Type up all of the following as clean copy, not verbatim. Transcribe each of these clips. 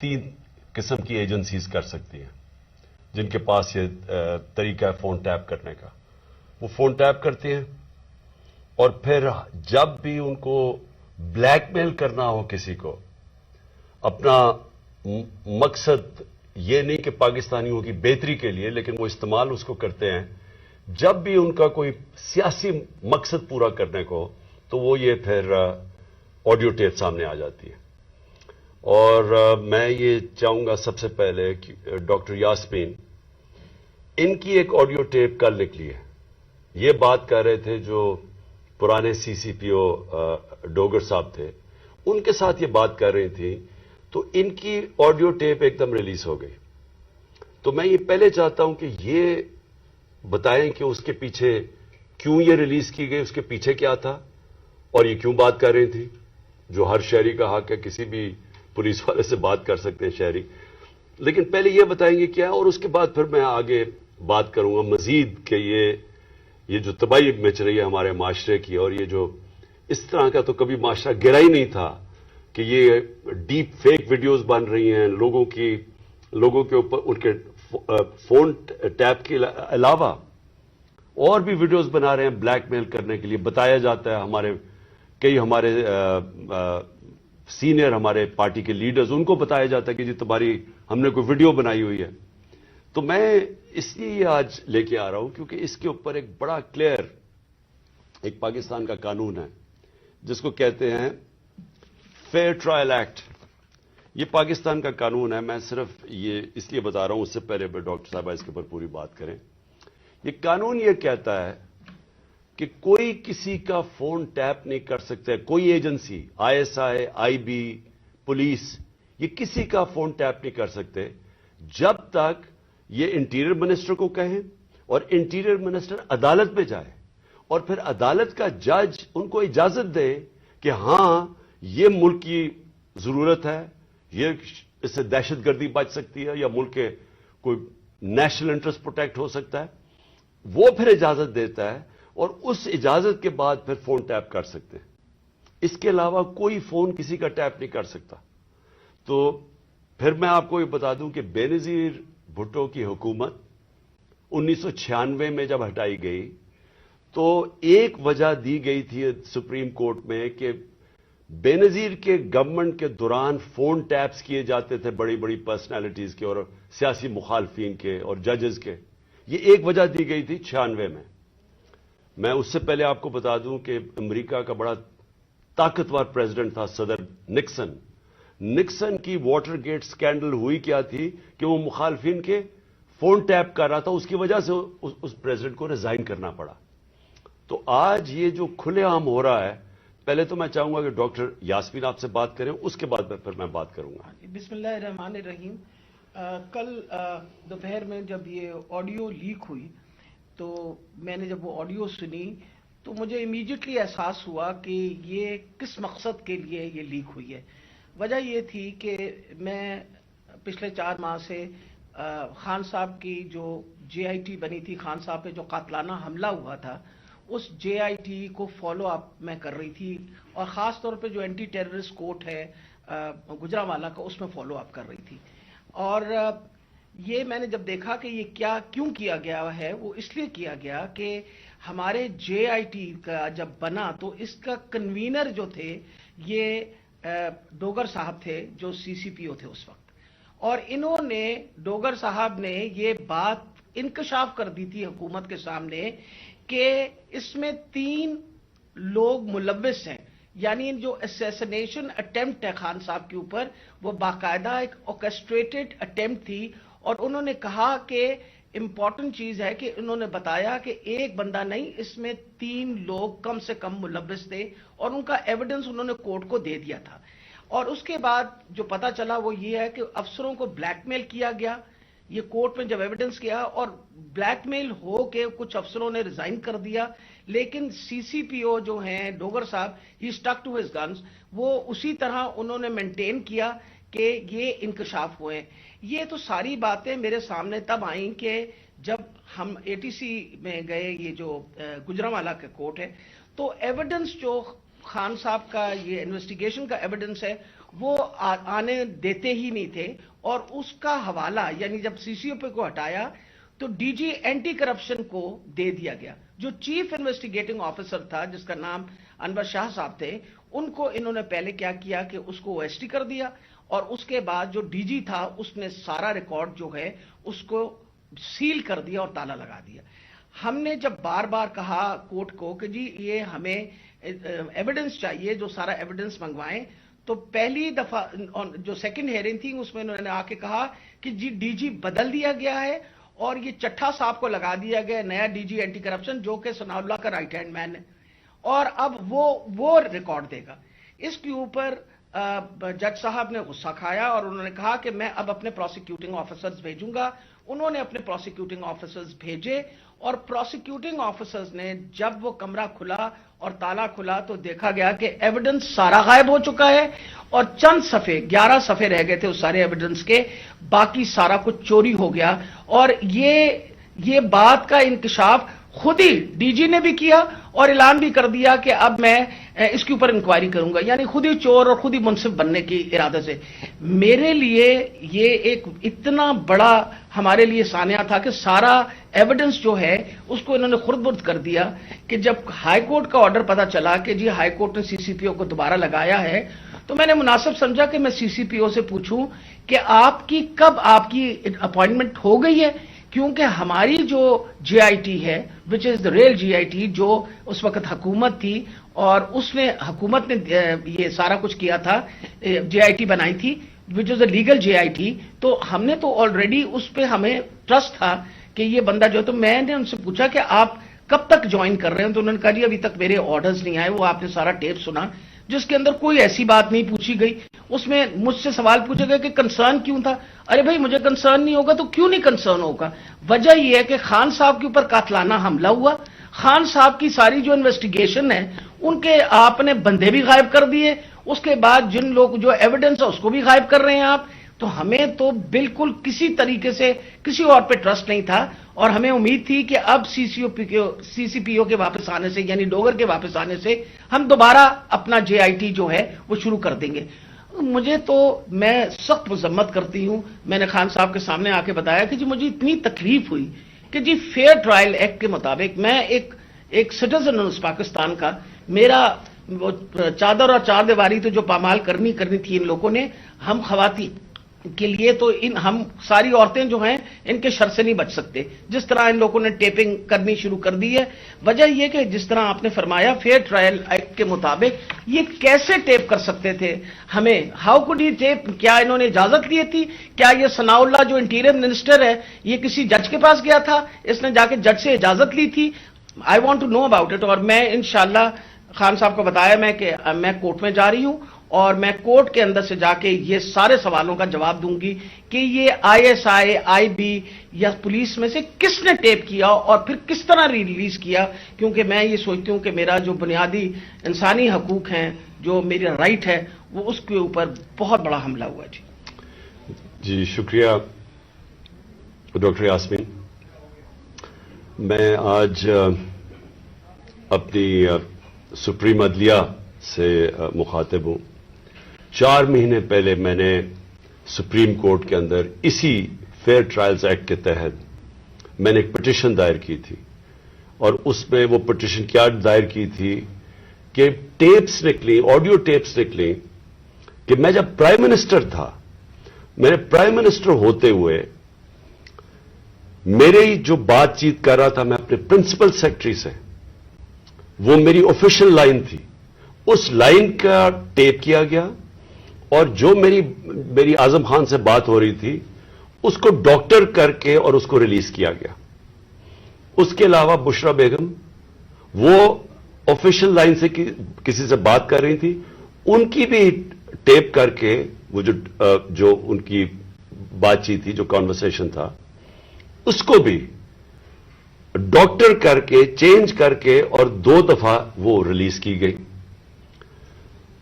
تین قسم کی ایجنسیز کر سکتی ہیں جن کے پاس یہ طریقہ ہے فون ٹیپ کرنے کا. وہ فون ٹیپ کرتے ہیں اور پھر جب بھی ان کو بلیک میل کرنا ہو کسی کو، اپنا مقصد یہ نہیں کہ پاکستانیوں کی بہتری کے لیے، لیکن وہ استعمال اس کو کرتے ہیں جب بھی ان کا کوئی سیاسی مقصد پورا کرنے کو، تو وہ یہ پھر آڈیو ٹیپ سامنے آ جاتی ہے. اور میں یہ چاہوں گا سب سے پہلے کہ ڈاکٹر یاسمین، ان کی ایک آڈیو ٹیپ کل نکلی ہے. یہ بات کر رہے تھے جو پرانے سی سی پی او ڈوگر صاحب تھے، ان کے ساتھ یہ بات کر رہی تھی، تو ان کی آڈیو ٹیپ ایک دم ریلیز ہو گئی. تو میں یہ پہلے چاہتا ہوں کہ یہ بتائیں کہ اس کے پیچھے کیوں یہ ریلیز کی گئی، اس کے پیچھے کیا تھا، اور یہ کیوں بات کر رہی تھی. جو ہر شہری کا حق ہے، کسی بھی پولیس والے سے بات کر سکتے ہیں شہری، لیکن پہلے یہ بتائیں گے کیا، اور اس کے بعد پھر میں آگے بات کروں گا مزید کہ یہ جو تباہی مچ رہی ہے ہمارے معاشرے کی، اور یہ جو اس طرح کا تو کبھی معاشرہ گرا ہی نہیں تھا کہ یہ ڈیپ فیک ویڈیوز بن رہی ہیں لوگوں کے اوپر، ان کے فون ٹیپ کے علاوہ اور بھی ویڈیوز بنا رہے ہیں بلیک میل کرنے کے لیے. بتایا جاتا ہے کئی ہمارے سینئر ہمارے پارٹی کے لیڈرز، ان کو بتایا جاتا ہے کہ جی تمہاری ہم نے کوئی ویڈیو بنائی ہوئی ہے. تو میں اس لیے یہ آج لے کے آ رہا ہوں کیونکہ اس کے اوپر ایک بڑا کلیئر ایک پاکستان کا قانون ہے جس کو کہتے ہیں فیئر ٹرائل ایکٹ. یہ پاکستان کا قانون ہے. میں صرف یہ اس لیے بتا رہا ہوں، اس سے پہلے ڈاکٹر صاحبہ اس کے اوپر پوری بات کریں. یہ قانون یہ کہتا ہے کہ کوئی کسی کا فون ٹیپ نہیں کر سکتا. کوئی agency, I S I, I B, police, یہ کسی کا فون ٹیپ نہیں کر سکتے جب تک یہ انٹیریئر منسٹر کو کہیں اور انٹیریئر منسٹر عدالت میں جائے اور پھر عدالت کا جج ان کو اجازت دے کہ ہاں یہ ملک کی ضرورت ہے، یہ اس سے دہشت گردی بچ سکتی ہے یا ملک کے کوئی نیشنل انٹرسٹ پروٹیکٹ ہو سکتا ہے. وہ پھر اجازت دیتا ہے اور اس اجازت کے بعد پھر فون ٹیپ کر سکتے ہیں. اس کے علاوہ کوئی فون کسی کا ٹیپ نہیں کر سکتا. تو پھر میں آپ کو یہ بتا دوں کہ بے نظیر بھٹو کی حکومت 1996 میں جب ہٹائی گئی تو ایک وجہ دی گئی تھی سپریم کورٹ میں کہ بے نظیر کے گورنمنٹ کے دوران فون ٹیپس کیے جاتے تھے بڑی بڑی پرسنالٹیز کے اور سیاسی مخالفین کے اور ججز کے. یہ ایک وجہ دی گئی تھی 96 میں. میں اس سے پہلے آپ کو بتا دوں کہ امریکہ کا بڑا طاقتور پریزیڈنٹ تھا صدر نکسن. نکسن کی واٹر گیٹ سکینڈل ہوئی کیا تھی کہ وہ مخالفین کے فون ٹیپ کر رہا تھا، اس کی وجہ سے اس پریزیڈنٹ کو ریزائن کرنا پڑا. تو آج یہ جو کھلے عام ہو رہا ہے، پہلے تو میں چاہوں گا کہ ڈاکٹر یاسمین آپ سے بات کریں، اس کے بعد پھر میں بات کروں گا. بسم اللہ الرحمن الرحیم. کل دوپہر میں جب یہ آڈیو لیک ہوئی تو میں نے جب وہ آڈیو سنی تو مجھے امیڈیٹلی احساس ہوا کہ یہ کس مقصد کے لیے یہ لیک ہوئی ہے. وجہ یہ تھی کہ میں پچھلے 4 ماہ سے خان صاحب کی جو جے آئی ٹی بنی تھی، خان صاحب پہ جو قاتلانہ حملہ ہوا تھا، اس جے آئی ٹی کو فالو اپ میں کر رہی تھی، اور خاص طور پہ جو اینٹی ٹیررسٹ کورٹ ہے گجرانوالہ کا، اس میں فالو اپ کر رہی تھی. اور یہ میں نے جب دیکھا کہ یہ کیوں کیا گیا ہے، وہ اس لیے کیا گیا کہ ہمارے جے آئی ٹی کا جب بنا تو اس کا کنوینر جو تھے یہ ڈوگر صاحب تھے جو سی سی پی او تھے اس وقت. اور انہوں نے ڈوگر صاحب نے یہ بات انکشاف کر دی تھی حکومت کے سامنے کہ اس میں 3 لوگ ملوث ہیں. یعنی جو اسیسنیشن اٹیمپٹ ہے خان صاحب کے اوپر، وہ باقاعدہ ایک آرکسٹریٹڈ اٹیمپٹ تھی. اور انہوں نے کہا کہ امپورٹنٹ چیز ہے کہ انہوں نے بتایا کہ ایک بندہ نہیں، اس میں 3 لوگ کم سے کم ملوث تھے، اور ان کا ایویڈنس انہوں نے کورٹ کو دے دیا تھا. اور اس کے بعد جو پتا چلا وہ یہ ہے کہ افسروں کو بلیک میل کیا گیا. یہ کورٹ میں جب ایویڈنس کیا اور بلیک میل ہو کے کچھ افسروں نے ریزائن کر دیا، لیکن سی سی پی او جو ہیں ڈوگر صاحب، ہی اسٹک ٹو ہز گنز، وہ اسی طرح انہوں نے مینٹین کیا کہ یہ انکشاف ہوئے. یہ تو ساری باتیں میرے سامنے تب آئیں کہ جب ہم اے ٹی سی میں گئے، یہ جو گجرانوالہ کا کورٹ ہے، تو ایویڈنس جو خان صاحب کا یہ انویسٹیگیشن کا ایویڈنس ہے وہ آنے دیتے ہی نہیں تھے، اور اس کا حوالہ یعنی جب سی سی او پی کو ہٹایا تو ڈی جی اینٹی کرپشن کو دے دیا گیا. جو چیف انویسٹیگیٹنگ آفیسر تھا جس کا نام انور شاہ صاحب تھے، ان کو انہوں نے پہلے کیا کیا کہ اس کو او ایس ٹی کر دیا، اور اس کے بعد جو ڈی جی تھا اس نے سارا ریکارڈ جو ہے اس کو سیل کر دیا اور تالا لگا دیا. ہم نے جب بار بار کہا کورٹ کو کہ جی یہ ہمیں ایویڈنس چاہیے، جو سارا ایویڈنس منگوائیں، تو پہلی دفعہ جو سیکنڈ ہیئرنگ تھی اس میں انہوں نے آ کے کہا کہ جی ڈی جی بدل دیا گیا ہے اور یہ چٹھا صاحب کو لگا دیا گیا نیا ڈی جی اینٹی کرپشن، جو کہ ثناء اللہ کا رائٹ ہینڈ مین ہے، اور اب وہ ریکارڈ دے گا. اس کے اوپر جج صاحب نے غصہ کھایا اور انہوں نے کہا کہ میں اب اپنے پروسیکیوٹنگ آفیسرز بھیجوں گا. انہوں نے اپنے پروسیکیوٹنگ آفیسرز بھیجے، اور پروسیکیوٹنگ آفیسرز نے جب وہ کمرہ کھلا اور تالا کھلا تو دیکھا گیا کہ ایویڈنس سارا غائب ہو چکا ہے، اور چند صفحے 11 صفحے رہ گئے تھے اس سارے ایویڈنس کے، باقی سارا کچھ چوری ہو گیا. اور یہ بات کا انکشاف خود ہی ڈی جی نے بھی کیا اور اعلان بھی کر دیا کہ اب میں اس کے اوپر انکوائری کروں گا، یعنی خود ہی چور اور خود ہی منصف بننے کی ارادے سے. میرے لیے یہ ایک اتنا بڑا ہمارے لیے سانحہ تھا کہ سارا ایویڈنس جو ہے اس کو انہوں نے خرد برد کر دیا. کہ جب ہائی کورٹ کا آرڈر پتا چلا کہ جی ہائی کورٹ نے سی سی پی او کو دوبارہ لگایا ہے، تو میں نے مناسب سمجھا کہ میں سی سی پی او سے پوچھوں کہ کب آپ کی اپوائنٹمنٹ ہو گئی ہے، کیونکہ ہماری جو جے آئی ٹی ہے وچ از دا ریل جے آئی ٹی، جو اس وقت حکومت تھی اور حکومت نے یہ سارا کچھ کیا تھا، جے آئی ٹی بنائی تھی وچ از a legal J I T, تو ہم نے تو آلریڈی اس پہ ہمیں ٹرسٹ تھا کہ یہ بندہ جو ہے. تو میں نے ان سے پوچھا کہ آپ کب تک جوائن کر رہے ہیں، تو انہوں نے کہا جی ابھی تک میرے آرڈرز نہیں آئے. وہ آپ نے سارا ٹیپ سنا جس کے اندر کوئی ایسی بات نہیں پوچھی گئی. اس میں مجھ سے سوال پوچھے گئے کہ کنسرن کیوں تھا. ارے بھائی مجھے کنسرن نہیں ہوگا تو کیوں نہیں کنسرن ہوگا؟ وجہ یہ ہے کہ خان صاحب کے اوپر قاتلانہ حملہ ہوا، خان صاحب کی ساری جو انویسٹیگیشن ہے ان کے آپ نے بندے بھی غائب کر دیے، اس کے بعد جن لوگ جو ایویڈنس ہے اس کو بھی غائب کر رہے ہیں آپ. تو ہمیں تو بالکل کسی طریقے سے کسی اور پہ ٹرسٹ نہیں تھا، اور ہمیں امید تھی کہ اب سی سی پی او کے واپس آنے سے، یعنی ڈوگر کے واپس آنے سے ہم دوبارہ اپنا جے آئی ٹی جو ہے وہ شروع کر دیں گے. میں سخت مذمت کرتی ہوں. میں نے خان صاحب کے سامنے آ کے بتایا کہ جی مجھے اتنی تکلیف ہوئی کہ جی فیئر ٹرائل ایکٹ کے مطابق میں ایک سٹیزن ہوں اس پاکستان کا، میرا وہ چادر اور چار دیواری تو جو پامال کرنی تھی ان لوگوں نے، ہم خواتین کے لیے تو ہم ساری عورتیں جو ہیں ان کے شر سے نہیں بچ سکتے. جس طرح ان لوگوں نے ٹیپنگ کرنی شروع کر دی ہے، وجہ یہ کہ جس طرح آپ نے فرمایا فیئر ٹرائل ایکٹ کے مطابق یہ کیسے ٹیپ کر سکتے تھے ہمیں؟ How could he tap? کیا انہوں نے اجازت لی تھی؟ کیا یہ ثناء اللہ جو انٹیریئر منسٹر ہے یہ کسی جج کے پاس گیا تھا؟ اس نے جا کے جج سے اجازت لی تھی؟ I want to know about it. اور میں انشاءاللہ خان صاحب کو بتایا کہ میں کورٹ میں جا رہی ہوں اور میں کورٹ کے اندر سے جا کے یہ سارے سوالوں کا جواب دوں گی کہ یہ آئی ایس آئی بی یا پولیس میں سے کس نے ٹیپ کیا اور پھر کس طرح ریلیز کیا. کیونکہ میں یہ سوچتی ہوں کہ میرا جو بنیادی انسانی حقوق ہیں، جو میرا رائٹ ہے، وہ اس کے اوپر بہت بڑا حملہ ہوا. جی شکریہ ڈاکٹر یاسمین. میں آج اپنی سپریم عدلیہ سے مخاطب ہوں. 4 مہینے پہلے میں نے سپریم کورٹ کے اندر اسی فیئر ٹرائلز ایکٹ کے تحت میں نے ایک پٹیشن دائر کی تھی، اور اس میں وہ پٹیشن کیا دائر کی تھی کہ ٹیپس نکلی، آڈیو ٹیپس نکلی کہ میں جب پرائم منسٹر تھا، میں نے پرائم منسٹر ہوتے ہوئے میرے جو بات چیت کر رہا تھا میں اپنے پرنسپل سیکرٹری سے، وہ میری آفیشیل لائن تھی، اس لائن کا ٹیپ کیا گیا، اور جو میری اعظم خان سے بات ہو رہی تھی اس کو ڈاکٹر کر کے اور اس کو ریلیز کیا گیا. اس کے علاوہ بشرا بیگم وہ آفیشیل لائن سے کسی سے بات کر رہی تھی، ان کی بھی ٹیپ کر کے وہ جو ان کی بات چیت تھی، جو کانورسیشن تھا، اس کو بھی ڈاکٹر کر کے چینج کر کے اور 2 دفعہ وہ ریلیز کی گئی.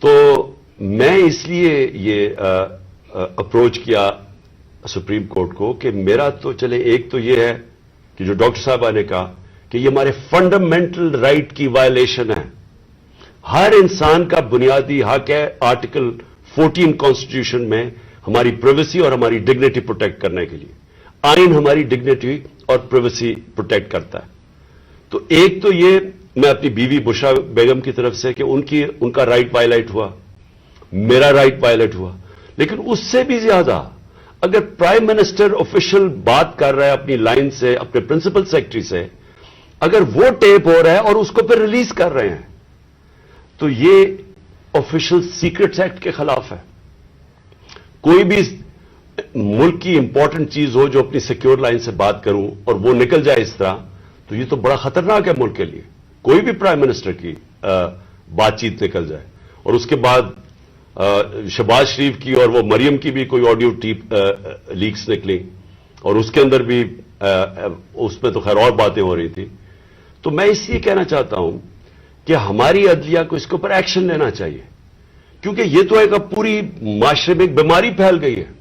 تو میں اس لیے یہ اپروچ کیا سپریم کورٹ کو کہ میرا تو چلے ایک تو یہ ہے کہ جو ڈاکٹر صاحبہ نے کہا کہ یہ ہمارے فنڈامنٹل رائٹ کی وائلیشن ہے. ہر انسان کا بنیادی حق ہے آرٹیکل 14 کانسٹیٹیوشن میں ہماری پرائیویسی اور ہماری ڈگنیٹی پروٹیکٹ کرنے کے لیے. آئین ہماری ڈگنیٹی اور پرائیویسی پروٹیکٹ کرتا ہے. تو ایک تو یہ میں اپنی بیوی بشرا بیگم کی طرف سے کہ ان کا رائٹ وائلیٹ ہوا, میرا رائٹ وائلیٹ ہوا. لیکن اس سے بھی زیادہ اگر پرائم منسٹر آفیشل بات کر رہا ہے اپنی لائن سے, اپنے پرنسپل سیکرٹری سے, اگر وہ ٹیپ ہو رہا ہے اور اس کو پھر ریلیز کر رہے ہیں تو یہ آفیشل سیکرٹس ایکٹ کے خلاف ہے. کوئی بھی ملک کی امپورٹنٹ چیز ہو جو اپنی سیکیور لائن سے بات کروں اور وہ نکل جائے اس طرح, تو یہ تو بڑا خطرناک ہے ملک کے لیے. کوئی بھی پرائم منسٹر کی بات چیت نکل جائے, اور اس کے بعد شہباز شریف کی اور وہ مریم کی بھی کوئی آڈیو ٹیپ لیکس نکلی, اور اس کے اندر بھی اس میں تو خیر اور باتیں ہو رہی تھی. تو میں اس لیے کہنا چاہتا ہوں کہ ہماری عدلیہ کو اس کے اوپر ایکشن لینا چاہیے, کیونکہ یہ تو ایک اب پوری معاشرے میں ایک بیماری پھیل گئی ہے.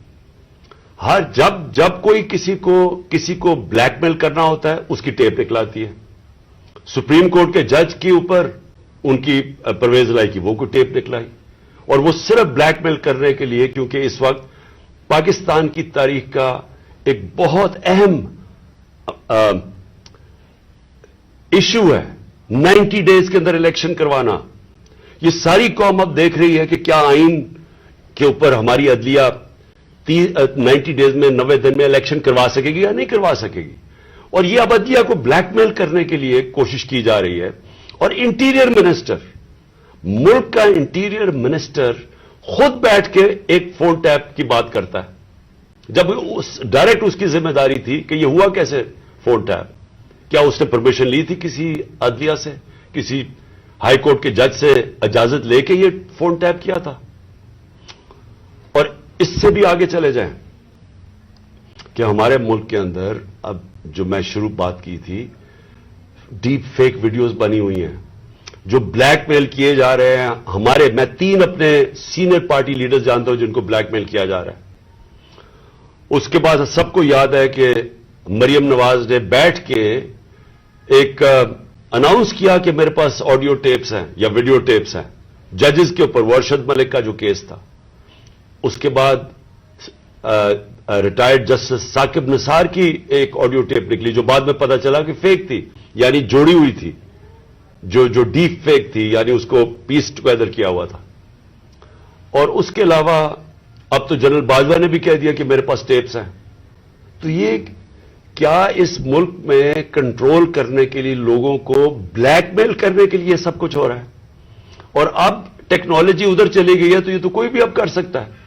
جب کوئی کسی کو بلیک میل کرنا ہوتا ہے اس کی ٹیپ نکلاتی ہے. سپریم کورٹ کے جج کے اوپر ان کی پرویز لائی کی وہ کوئی ٹیپ نکلائی, اور وہ صرف بلیک میل کرنے کے لیے, کیونکہ اس وقت پاکستان کی تاریخ کا ایک بہت اہم ایشو ہے 90 ڈیز کے اندر الیکشن کروانا. یہ ساری قوم اب دیکھ رہی ہے کہ کیا آئین کے اوپر ہماری عدلیہ 90 ڈیز میں 90 دن میں الیکشن کروا سکے گی یا نہیں کروا سکے گی. اور یہ اب عدلیہ کو بلیک میل کرنے کے لیے کوشش کی جا رہی ہے. اور انٹیریئر منسٹر, ملک کا انٹیریئر منسٹر خود بیٹھ کے ایک فون ٹیپ کی بات کرتا ہے, جب ڈائریکٹ اس کی ذمہ داری تھی کہ یہ ہوا کیسے فون ٹیپ. کیا اس نے پرمیشن لی تھی کسی عدلیہ سے, کسی ہائی کورٹ کے جج سے اجازت لے کے یہ فون ٹیپ کیا تھا؟ اور اس سے بھی آگے چلے جائیں کہ ہمارے ملک کے اندر اب جو میں شروع بات کی تھی, ڈیپ فیک ویڈیوز بنی ہوئی ہیں جو بلیک میل کیے جا رہے ہیں. میں 3 اپنے سینئر پارٹی لیڈرز جانتا ہوں جن کو بلیک میل کیا جا رہا ہے. اس کے بعد سب کو یاد ہے کہ مریم نواز نے بیٹھ کے ایک اناؤنس کیا کہ میرے پاس آڈیو ٹیپس ہیں یا ویڈیو ٹیپس ہیں ججز کے اوپر, ورشد ملک کا جو کیس تھا. اس کے بعد ریٹائرڈ جسٹس ثاقب نثار کی ایک آڈیو ٹیپ نکلی جو بعد میں پتا چلا کہ فیک تھی, یعنی جوڑی ہوئی تھی, جو ڈیپ فیک تھی, یعنی اس کو پیس ٹوگیدر کیا ہوا تھا. اور اس کے علاوہ اب تو جنرل باجوہ نے بھی کہہ دیا کہ میرے پاس ٹیپس ہیں. تو یہ کیا اس ملک میں کنٹرول کرنے کے لیے, لوگوں کو بلیک میل کرنے کے لیے سب کچھ ہو رہا ہے؟ اور اب ٹیکنالوجی ادھر چلی گئی ہے تو یہ تو کوئی بھی اب کر سکتا ہے.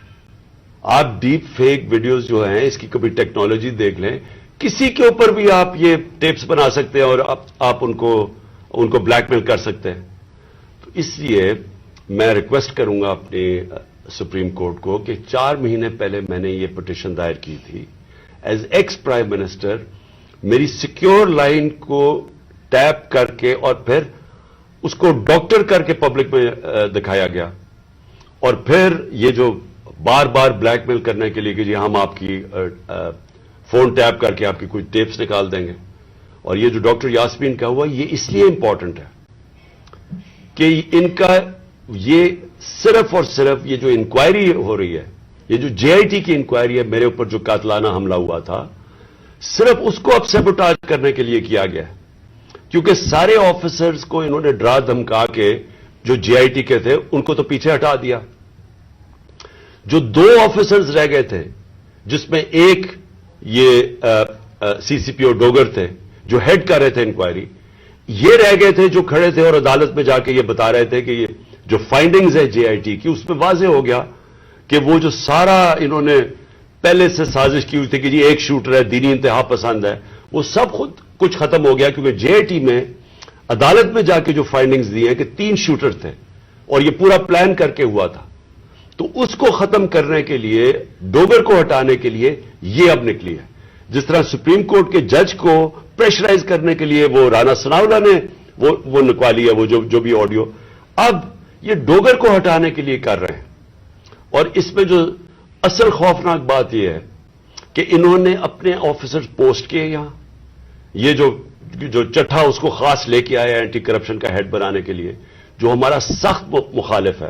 آپ ڈیپ فیک ویڈیوز جو ہیں اس کی کبھی ٹیکنالوجی دیکھ لیں, کسی کے اوپر بھی آپ یہ ٹیپس بنا سکتے ہیں اور آپ ان کو بلیک میل کر سکتے ہیں. تو اس لیے میں ریکویسٹ کروں گا اپنے سپریم کورٹ کو کہ 4 مہینے پہلے میں نے یہ پٹیشن دائر کی تھی. ایز ایکس پرائم منسٹر میری سیکیور لائن کو ٹیپ کر کے اور پھر اس کو ڈاکٹر کر کے پبلک میں دکھایا گیا, اور پھر یہ جو بار بار بلیک میل کرنے کے لیے کہ جی ہم آپ کی فون ٹیپ کر کے آپ کی کوئی ٹیپس نکال دیں گے. اور یہ جو ڈاکٹر یاسمین کا ہوا یہ اس لیے امپورٹنٹ ہے کہ ان کا یہ صرف اور صرف یہ جو انکوائری ہو رہی ہے, یہ جو جے آئی ٹی کی انکوائری ہے میرے اوپر جو قاتلانہ حملہ ہوا تھا, صرف اس کو اب سیبوٹاج کرنے کے لیے کیا گیا ہے. کیونکہ سارے آفیسرز کو انہوں نے ڈرا دھمکا کے جو جے آئی ٹی کے تھے ان کو تو پیچھے ہٹا دیا. جو 2 آفیسرز رہ گئے تھے جس میں ایک یہ سی سی پی او ڈوگر تھے جو ہیڈ کر رہے تھے انکوائری, یہ رہ گئے تھے جو کھڑے تھے اور عدالت میں جا کے یہ بتا رہے تھے کہ یہ جو فائنڈنگز ہے جے آئی ٹی کی اس میں واضح ہو گیا کہ وہ جو سارا انہوں نے پہلے سے سازش کی ہوئی تھی کہ جی ایک شوٹر ہے, دینی انتہا پسند ہے, وہ سب خود کچھ ختم ہو گیا. کیونکہ جے آئی ٹی میں عدالت میں جا کے جو فائنڈنگز دی ہیں کہ 3 شوٹر تھے اور یہ پورا پلان کر کے ہوا تھا. تو اس کو ختم کرنے کے لیے, ڈوگر کو ہٹانے کے لیے یہ اب نکلی ہے. جس طرح سپریم کورٹ کے جج کو پریشرائز کرنے کے لیے وہ رانا ثناءاللہ نے وہ نکوالی ہے وہ جو بھی آڈیو, اب یہ ڈوگر کو ہٹانے کے لیے کر رہے ہیں. اور اس میں جو اصل خوفناک بات یہ ہے کہ انہوں نے اپنے آفیسر پوسٹ کیے یہاں, یہ جو چٹھا اس کو خاص لے کے آیا اینٹی کرپشن کا ہیڈ بنانے کے لیے, جو ہمارا سخت مخالف ہے,